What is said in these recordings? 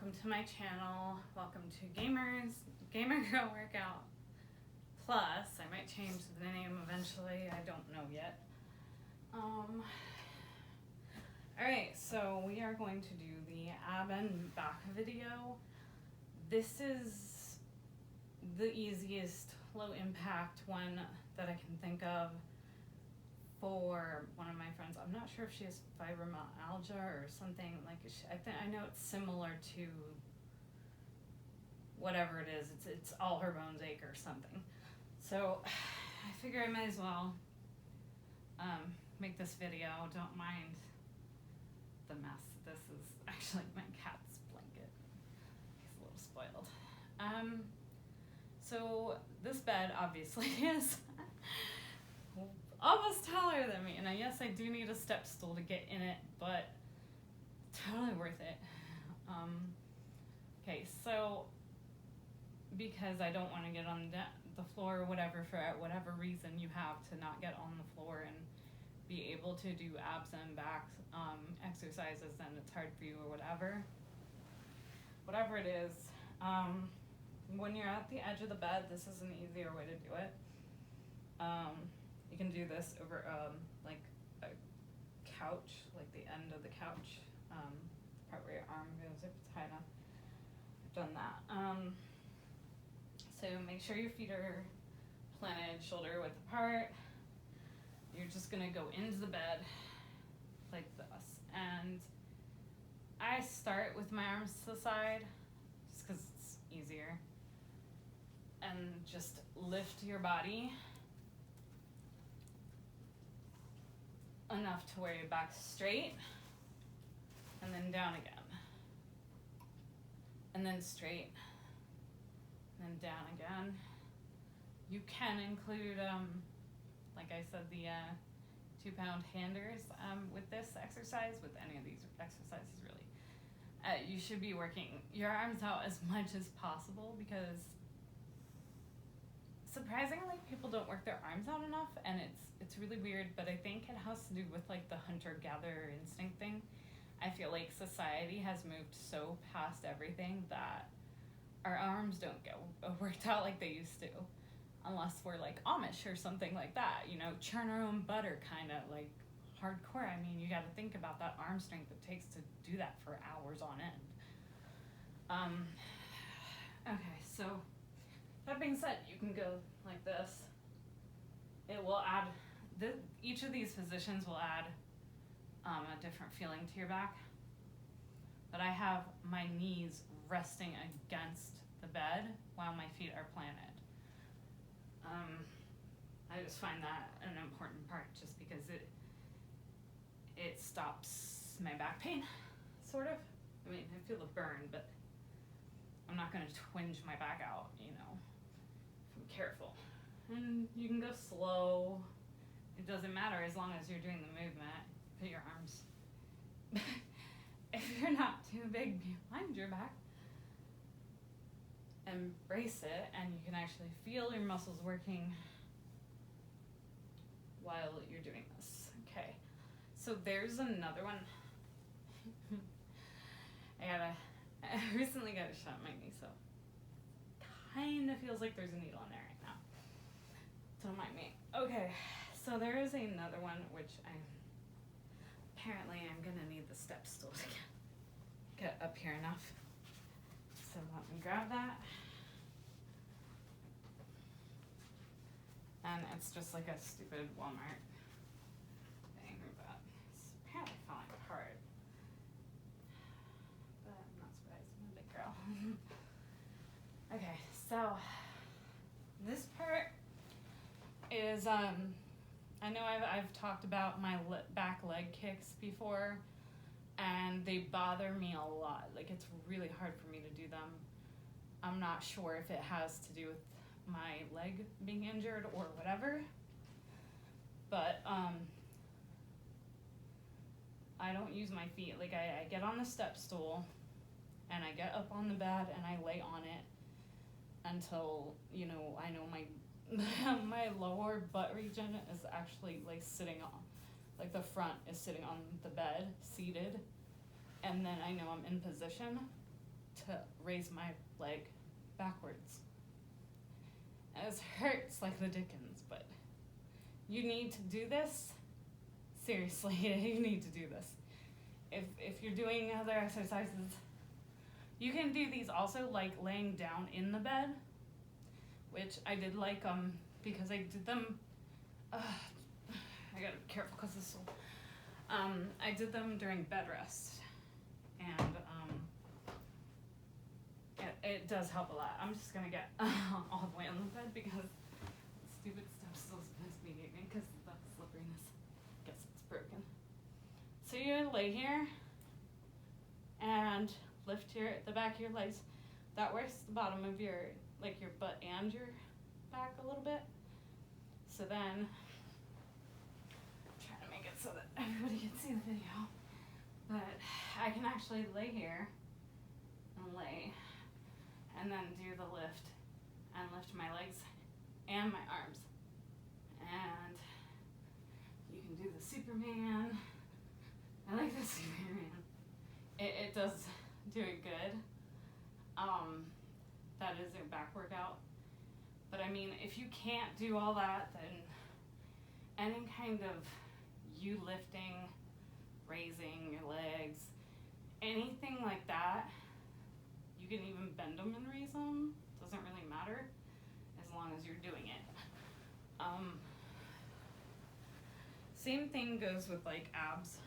welcome to my channel. Welcome to Gamer Girl Workout Plus. I might change the name eventually. I don't know yet. Alright, so we are going to do the ab and back video. This is the easiest low impact one that I can think of for one of my friends. I'm not sure if she has fibromyalgia or something like. I know it's similar to whatever it is. It's all her bones ache or something. So I figure I might as well make this video. Don't mind the mess. This is actually my cat's blanket. He's a little spoiled. So this bed obviously is almost taller than me, and yes, I do need a step stool to get in it, but totally worth it. Okay, so because I don't want to get on the floor or whatever, for whatever reason you have to not get on the floor and be able to do abs and back exercises, and it's hard for you or whatever it is, when you're at the edge of the bed, this is an easier way to do it. You can do this over like a couch, like the end of the couch, the part where your arm goes if it's high enough. I've done that. So make sure your feet are planted shoulder width apart. You're just gonna go into the bed like this, and I start with my arms to the side just because it's easier, and just lift your body enough to where your back's straight, and then down again, and then straight, and then down again. You can include, like I said, the 2-pound handers with this exercise, with any of these exercises really. You should be working your arms out as much as possible, because surprisingly people don't work their arms out enough, and it's really weird, but I think it has to do with like the hunter-gatherer instinct thing. I feel like society has moved so past everything that our arms don't get worked out like they used to, unless we're like Amish or something like that, you know, churn our own butter kind of like hardcore. I mean, you got to think about that arm strength it takes to do that for hours on end. Okay, so that being said, you can go like this. It will add, each of these positions will add a different feeling to your back. But I have my knees resting against the bed while my feet are planted. I just find that an important part, just because it stops my back pain, sort of. I mean, I feel the burn, but I'm not going to twinge my back out, you know, if I'm careful. And you can go slow. It doesn't matter as long as you're doing the movement. Put your arms, if you're not too big behind your back, embrace it, and you can actually feel your muscles working while you're doing this. Okay, so there's another one. I recently got a shot in my knee, so kind of feels like there's a needle in there right now. Don't mind me. Okay, so there is another one, which apparently I'm gonna need the step stool to get up here enough. So let me grab that. And it's just like a stupid Walmart thing, but it's apparently falling apart. But I'm not surprised, I'm a big girl. Okay, so this part is, I know I've talked about my back leg kicks before, and they bother me a lot. Like, it's really hard for me to do them. I'm not sure if it has to do with my leg being injured or whatever, but I don't use my feet. Like, I get on the step stool, and I get up on the bed, and I lay on it until, you know, I know my my lower butt region is actually like sitting on, like the front is sitting on the bed, seated, and then I know I'm in position to raise my leg backwards. And it hurts like the dickens, but you need to do this. Seriously, you need to do this. If you're doing other exercises, you can do these also like laying down in the bed, which I did like because I did them. I gotta be careful because this will. I did them during bed rest, and it does help a lot. I'm just gonna get all the way on the bed because the stupid steps still misbehaving because of the slipperiness. Guess it's broken. So you lay here and lift the back of your legs. That works the bottom of your butt and your back a little bit. So then, I'm trying to make it so that everybody can see the video. But I can actually lay here and lay and then do the lift and lift my legs and my arms. And you can do the Superman. I like the Superman. It does do it good. That is a back workout. But I mean, if you can't do all that, then any kind of you lifting, raising your legs, anything like that, you can even bend them and raise them. Doesn't really matter as long as you're doing it. Same thing goes with like abs.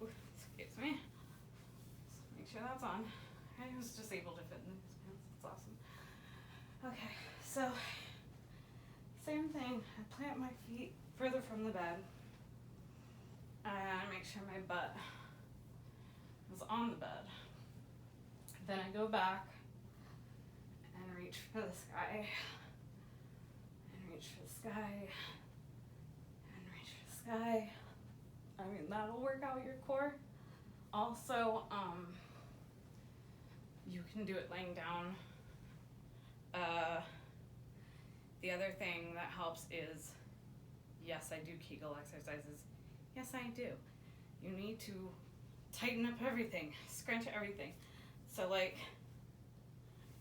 Excuse me. Just make sure that's on. I was just able to fit in these pants. It's awesome. Okay, so same thing. I plant my feet further from the bed. And I make sure my butt is on the bed. Then I go back and reach for the sky. And reach for the sky. And reach for the sky. I mean, that'll work out your core. Also, you can do it laying down. The other thing that helps is, yes, I do Kegel exercises. Yes, I do. You need to tighten up everything, scrunch everything. So like,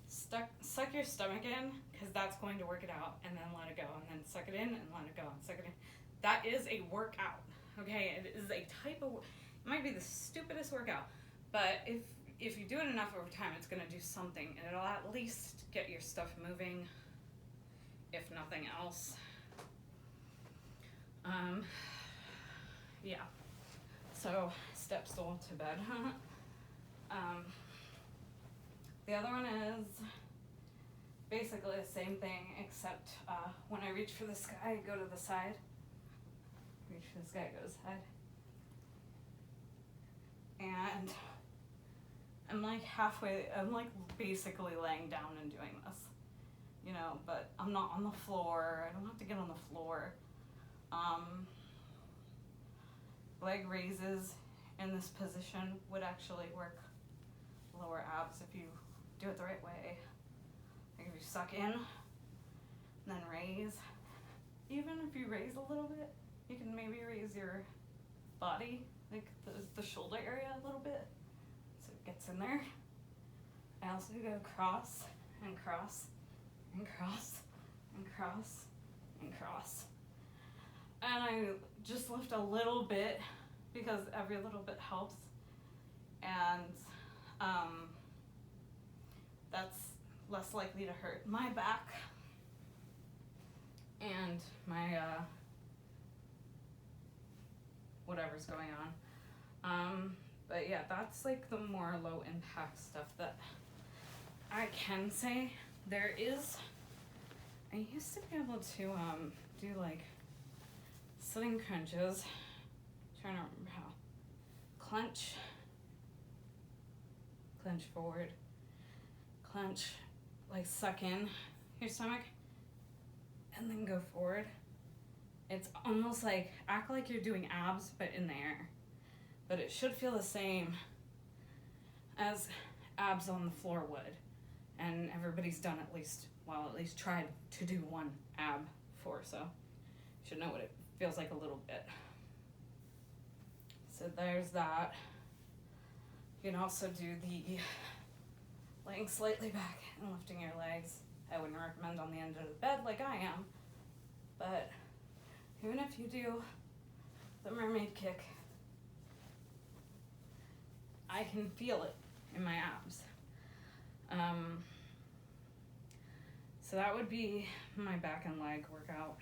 suck your stomach in, because that's going to work it out, and then let it go, and then suck it in, and let it go, and suck it in. That is a workout, okay? It is a type of, it might be the stupidest workout, but if you do it enough over time, it's gonna do something, and it'll at least get your stuff moving, if nothing else. Yeah. So, step stool to bed. The other one is basically the same thing, except when I reach for the sky, I go to the side. Reach for the sky, go to the side. And I'm like I'm like basically laying down and doing this, you know, but I'm not on the floor. I don't have to get on the floor. Leg raises in this position would actually work lower abs if you do it the right way. Like if you suck in, and then raise. Even if you raise a little bit, you can maybe raise your body, like the shoulder area a little bit, so it gets in there. I also go cross and cross and cross and cross and cross. And I just lift a little bit because every little bit helps. And that's less likely to hurt my back and my whatever's going on. But yeah, that's like the more low impact stuff that I can say. There is, I used to be able to do like sitting crunches. Trying to remember how. Clench forward, clench, like suck in your stomach, and then go forward. It's almost like, act like you're doing abs, but in the air. But it should feel the same as abs on the floor would. And everybody's done at least tried to do one ab before, so you should know what it feels like a little bit. So there's that. You can also do the laying slightly back and lifting your legs. I wouldn't recommend on the end of the bed like I am, but even if you do the mermaid kick, I can feel it in my abs. So that would be my back and leg workout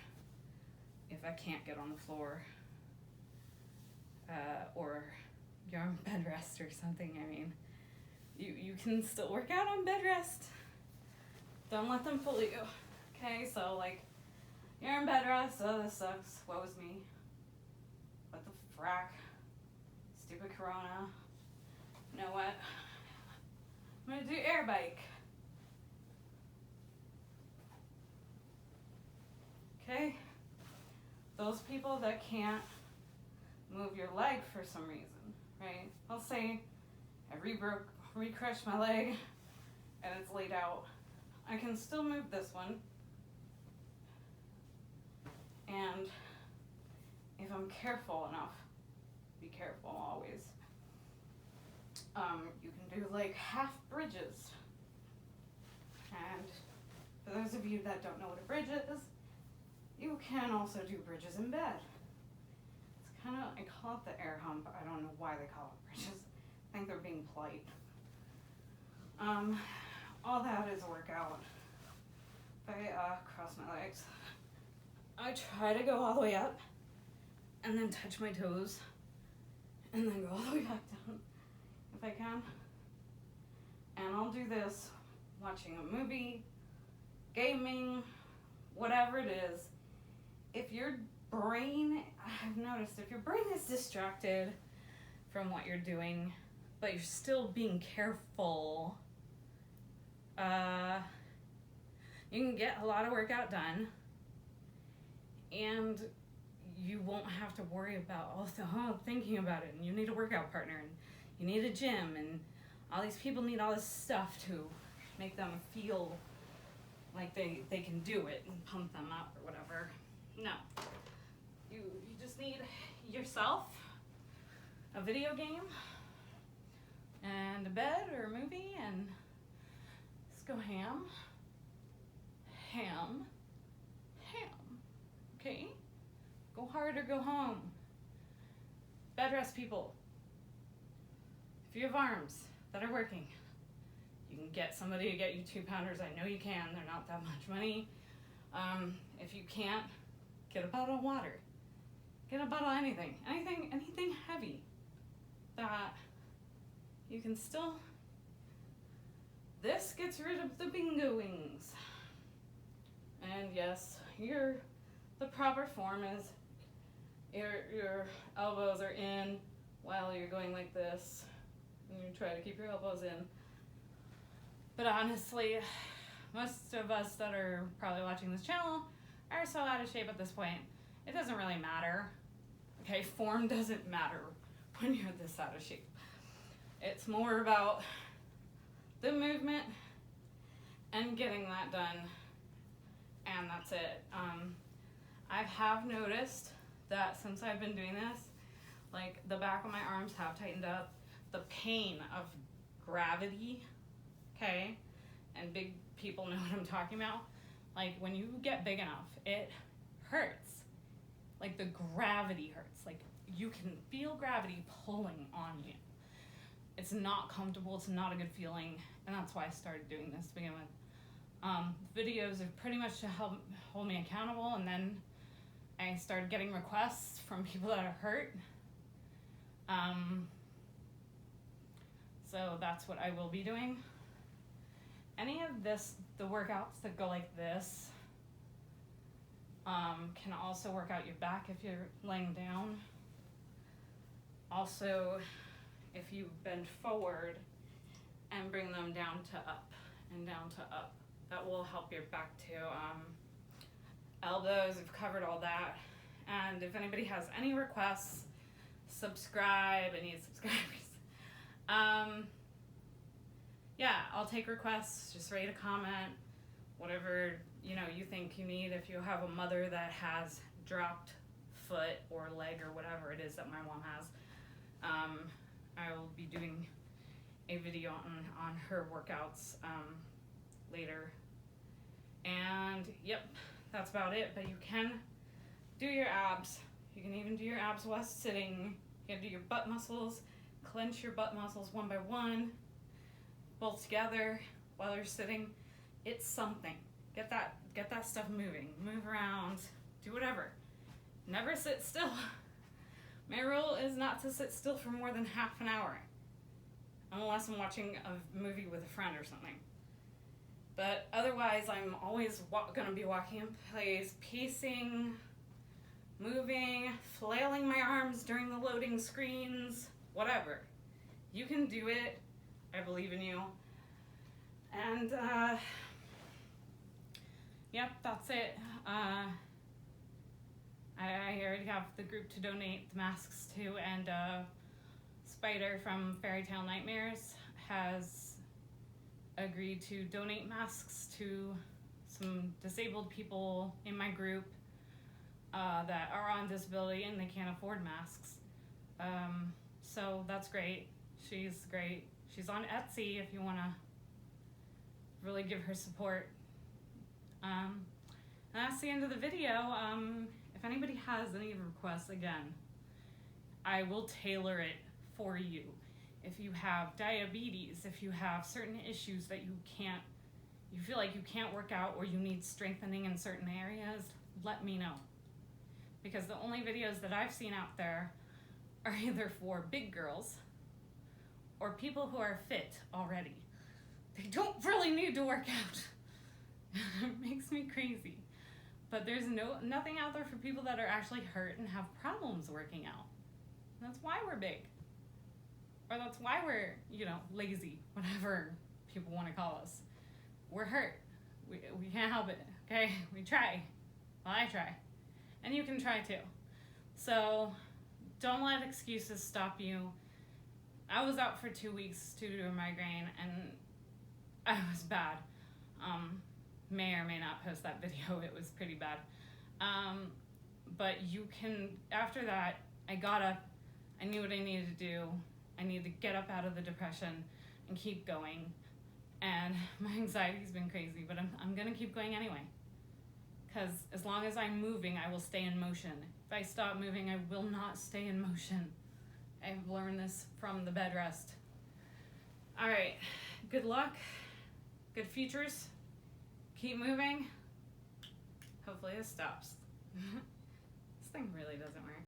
if I can't get on the floor, or you're on bed rest or something. I mean, you can still work out on bed rest. Don't let them fool you. Okay, so like, you're in bed rest, oh this sucks, woe is me. What the frack? Stupid corona. You know what? I'm gonna do air bike. Okay? Those people that can't move your leg for some reason, right? I'll say I re-crushed my leg and it's laid out. I can still move this one. And if I'm careful enough, be careful always, you can do like half bridges. And for those of you that don't know what a bridge is, you can also do bridges in bed. It's kind of, I call it the air hump. I don't know why they call it bridges. I think they're being polite. All that is a workout. If I cross my legs, I try to go all the way up and then touch my toes and then go all the way back down if I can. And I'll do this watching a movie, gaming, whatever it is. If your brain, I've noticed, if your brain is distracted from what you're doing, but you're still being careful, you can get a lot of workout done, and you won't have to worry about thinking about it, and you need a workout partner, and you need a gym, and all these people need all this stuff to make them feel like they can do it and pump them up or whatever. No. You just need yourself, a video game, and a bed or a movie, and just go ham. Okay? Go hard or go home. Bed rest people. If you have arms that are working, you can get somebody to get you 2-pounders. I know you can. They're not that much money. If you can't, get a bottle of water. Get a bottle of anything heavy that you can still. This gets rid of the bingo wings. And yes, the proper form is your elbows are in while you're going like this, and you try to keep your elbows in. But honestly, most of us that are probably watching this channel are so out of shape at this point, it doesn't really matter. Okay, form doesn't matter when you're this out of shape. It's more about the movement and getting that done, and that's it. I have noticed that since I've been doing this, like the back of my arms have tightened up. The pain of gravity, okay, and big people know what I'm talking about. Like when you get big enough, it hurts. Like the gravity hurts. Like you can feel gravity pulling on you. It's not comfortable, it's not a good feeling, and that's why I started doing this to begin with. Videos are pretty much to help hold me accountable, and then I started getting requests from people that are hurt. So that's what I will be doing. Any of this, the workouts that go like this, can also work out your back if you're laying down. Also, if you bend forward and bring them down to up and down to up, that will help your back too. Elbows, we've covered all that. And if anybody has any requests, subscribe. I need subscribers. Yeah, I'll take requests. Just write a comment, whatever you think you need. If you have a mother that has dropped foot or leg or whatever it is that my mom has, I will be doing a video on her workouts later. And yep, that's about it. But you can do your abs. You can even do your abs while sitting. You can do your butt muscles, clench your butt muscles one by one, both together while you're sitting. It's something. Get that stuff moving. Move around. Do whatever. Never sit still. My rule is not to sit still for more than half an hour, unless I'm watching a movie with a friend or something. But otherwise, I'm always going to be walking in place, pacing, moving, flailing my arms during the loading screens, whatever. You can do it. I believe in you. And, yep, that's it. I already have the group to donate the masks to, and Spider from Fairy Tale Nightmares has agreed to donate masks to some disabled people in my group that are on disability and they can't afford masks. So that's great. She's great. She's on Etsy if you want to really give her support. And that's the end of the video. If anybody has any requests, again, I will tailor it for you. If you have diabetes, if you have certain issues that you feel like you can't work out or you need strengthening in certain areas, let me know. Because the only videos that I've seen out there are either for big girls or people who are fit already. They don't really need to work out. It makes me crazy. But there's nothing out there for people that are actually hurt and have problems working out. That's why we're big. Or that's why we're, lazy, whatever people want to call us. We're hurt. We can't help it, okay? We try. Well, I try. And you can try too. So don't let excuses stop you. I was out for 2 weeks due to a migraine, and I was bad. May or may not post that video. It was pretty bad. But you can, after that, I got up. I knew what I needed to do. I needed to get up out of the depression and keep going. And my anxiety's been crazy, but I'm gonna keep going anyway. Because as long as I'm moving, I will stay in motion. If I stop moving, I will not stay in motion. I've learned this from the bed rest. All right, good luck, good futures. Keep moving. Hopefully this stops. This thing really doesn't work.